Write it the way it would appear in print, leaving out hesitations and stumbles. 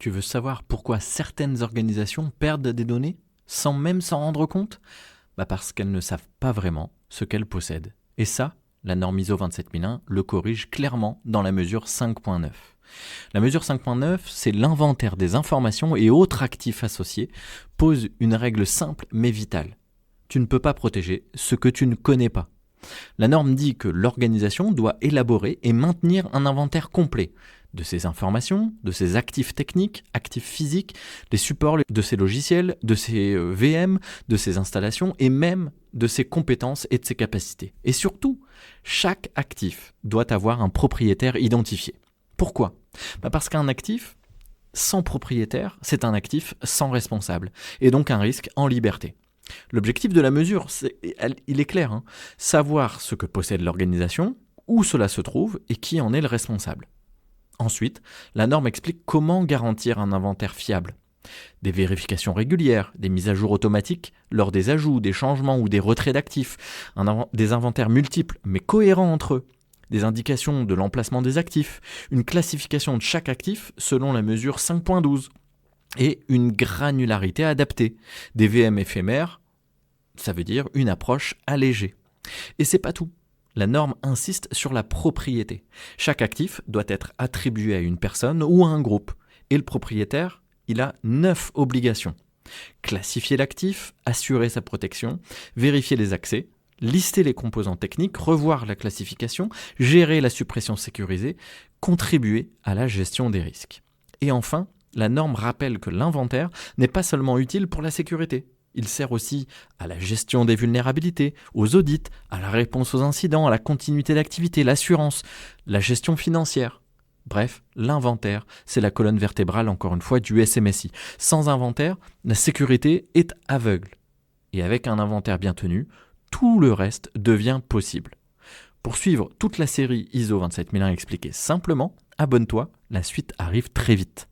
Tu veux savoir pourquoi certaines organisations perdent des données sans même s'en rendre compte ? Parce qu'elles ne savent pas vraiment ce qu'elles possèdent. Et ça, la norme ISO 27001 le corrige clairement dans la mesure 5.9. La mesure 5.9, c'est l'inventaire des informations et autres actifs associés, pose une règle simple mais vitale. Tu ne peux pas protéger ce que tu ne connais pas. La norme dit que l'organisation doit élaborer et maintenir un inventaire complet de ses informations, de ses actifs techniques, actifs physiques, des supports de ses logiciels, de ses VM, de ses installations et même de ses compétences et de ses capacités. Et surtout, chaque actif doit avoir un propriétaire identifié. Pourquoi ? Parce qu'un actif sans propriétaire, c'est un actif sans responsable et donc un risque en liberté. L'objectif de la mesure, il est clair, savoir ce que possède l'organisation, où cela se trouve et qui en est le responsable. Ensuite, la norme explique comment garantir un inventaire fiable. Des vérifications régulières, des mises à jour automatiques lors des ajouts, des changements ou des retraits d'actifs, des inventaires multiples mais cohérents entre eux, des indications de l'emplacement des actifs, une classification de chaque actif selon la mesure 5.12 et une granularité adaptée, des VM éphémères, ça veut dire une approche allégée. Et c'est pas tout. La norme insiste sur la propriété. Chaque actif doit être attribué à une personne ou à un groupe. Et le propriétaire, il a 9 obligations. Classifier l'actif, assurer sa protection, vérifier les accès, lister les composants techniques, revoir la classification, gérer la suppression sécurisée, contribuer à la gestion des risques. Et enfin, la norme rappelle que l'inventaire n'est pas seulement utile pour la sécurité. Il sert aussi à la gestion des vulnérabilités, aux audits, à la réponse aux incidents, à la continuité d'activité, l'assurance, la gestion financière. Bref, l'inventaire, c'est la colonne vertébrale, encore une fois, du SMSI. Sans inventaire, la sécurité est aveugle. Et avec un inventaire bien tenu, tout le reste devient possible. Pour suivre toute la série ISO 27001 expliquée simplement, abonne-toi, la suite arrive très vite.